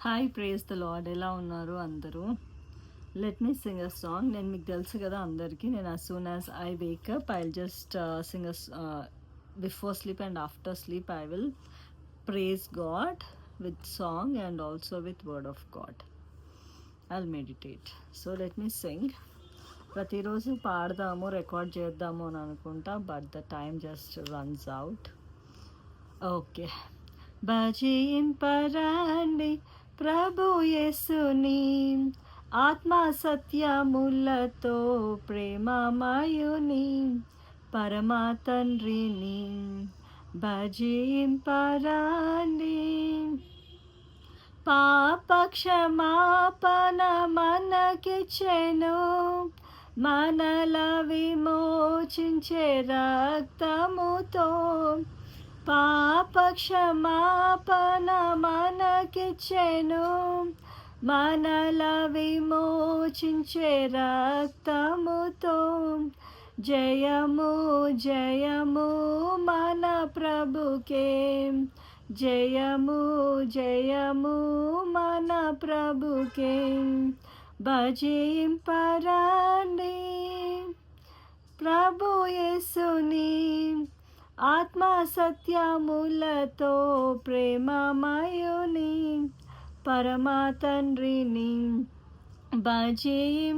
Hi praise the lord. ఎలా ఉన్నారు అందరూ? లెట్ మీ సింగ్ అ సాంగ్. నేను మీకు తెలుసు కదా అందరికీ. నేను as soon as I wake up, I'll just sing before sleep and after sleep I will praise God with song and also with word of God. I'll meditate. So let me sing. ప్రతిరోజు పాడదాము, record చేద్దాము అని అనుకుంటా, but the time just runs out. Okay. భజింపరండి ప్రభు యేసుని ఆత్మ సత్యములతో, ప్రేమమయుని పరమ తండ్రిని భజింపరండి. పాప క్షమాపణ మనకిచ్చెను, మనల విమోచించే రక్తముతో. పాప క్షమాపణ మనకిచ్చెను, మనల విమోచించే రక్తముతో. జయము జయము మన ప్రభుకే, జయము జయము మన ప్రభుకే. భజింపరండి ప్రభు యేసుని ఆత్మ సత్యములతో, ప్రేమమయుని పరమ తండ్రిని భజింపరండి.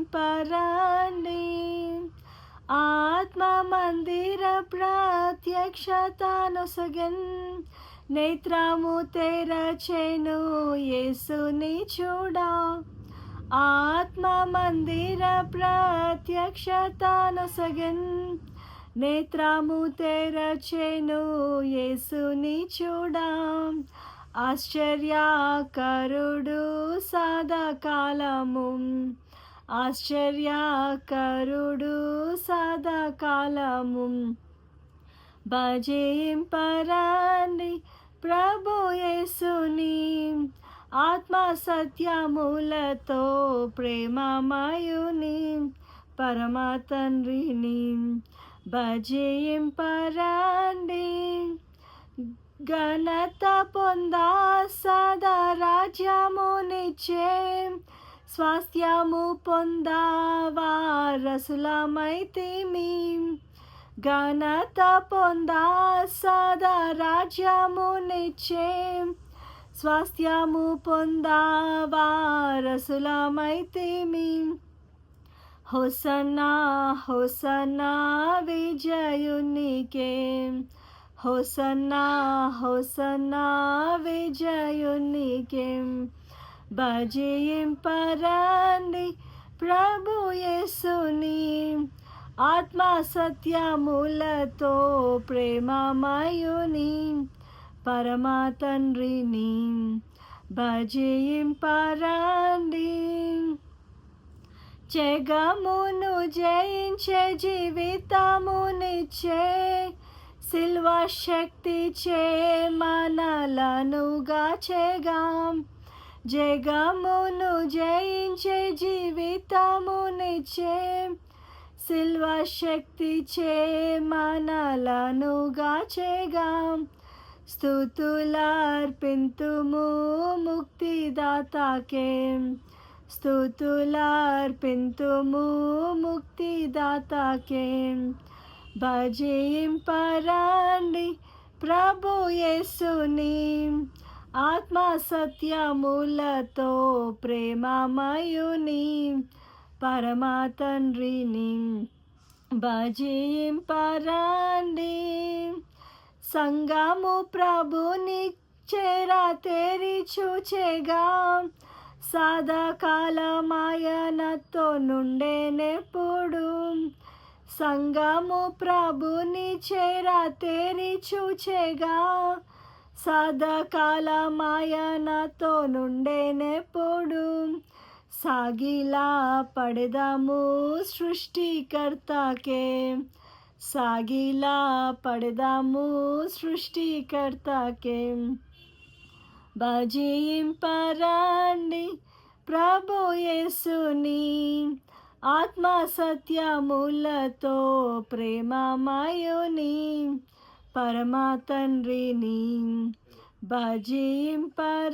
ఆత్మ మందిర ప్రత్యక్షతనొసగన్, నేత్రము తెరచెను యేసుని చూడా. ఆత్మ మందిర ప్రత్యక్షతనొసగన్, నేత్రము తెరచెను యేసుని చూడా. ఆశ్చర్యకరుడు సదాకాలము, ఆశ్చర్యకరుడు సదాకాలము. భజింపరండి ప్రభు యేసుని ఆత్మ సత్యములతో, ప్రేమమయుని పరమ తండ్రిని భజింపరండి. ఘనత పొందా సదా రాజ్యమునిచ్చే, స్వాస్థ్యము పొందా వారసులమైతిమి. ఘనత పొందా సదా రాజ్యమునిచ్చే, స్వాస్థ్యము పొందా వారసులమైతిమి. హోసన్నా హోసన్నా విజయునికే, హోసన్నా హోసన్నా విజయునికే. భజింపరండి ప్రభు యేసుని ఆత్మ సత్యములతో, ప్రేమమయుని పరమ తండ్రిని భజింపరండి. జగమును జయించే జీవితమునిచ్చే, సిల్వ శక్తి చే మనలనుగా చేగాం. జగమును జయించే జీవితమునిచ్చే, సిల్వ శక్తి చే మనలనుగా చేగాం. స్తుతులర్పింతుము ముక్తిదాతకే, స్తుతులర్పింతుము ముక్తిదాతకే. భజింపరండి ప్రభు యేసుని ఆత్మ సత్యములతో, ప్రేమమయుని పరమ తండ్రిని భజింపరండి. సంగము ప్రభుని చేరా తేరి చూచేగా, సదాకాలమాయనతో నుండేనెప్పుడు. సంగము ప్రభుని చేరా తేరి చూచేగా, సదాకాలమాయనతో నుండేనెప్పుడు. సాగిలా పడదాము సృష్టికర్తకే, సాగిలా పడదాము సృష్టికర్తకే. భజింపరండి ప్రభు యేసుని ఆత్మ సత్యములతో, ప్రేమమయుని పరమ తండ్రిని భజింపరండి.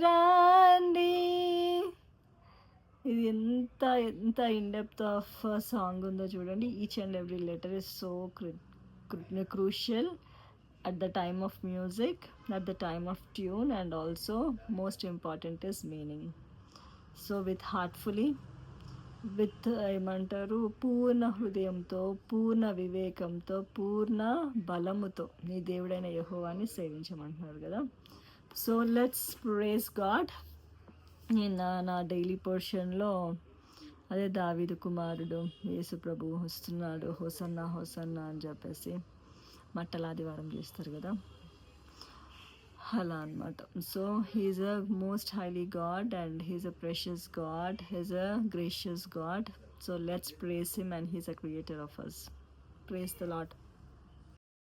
ఎంత ఇన్ డెప్త్ ఆఫ్ సాంగ్ ఉందో చూడండి. Each and every letter is so crucial at the time of music, at the time of tune, and also most important is meaning. So with heartfully, with ఏమంటారు, పూర్ణ హృదయంతో, పూర్ణ వివేకంతో, పూర్ణ బలముతో నీ దేవుడైన యెహోవాని సేవించమంటున్నారు కదా. So let's praise God. నేను నా daily పోర్షన్లో అదే దావీదు కుమారుడు యేసు ప్రభు వస్తున్నాడు, హోసన్నా హోసన్నా అని చెప్పేసి మట్టలాదివారం చేస్తారు కదా, అలా అనమాట. So he's a most highly God and he's a precious God, he's a gracious God. So let's praise him and he's a creator of us. Praise the lord.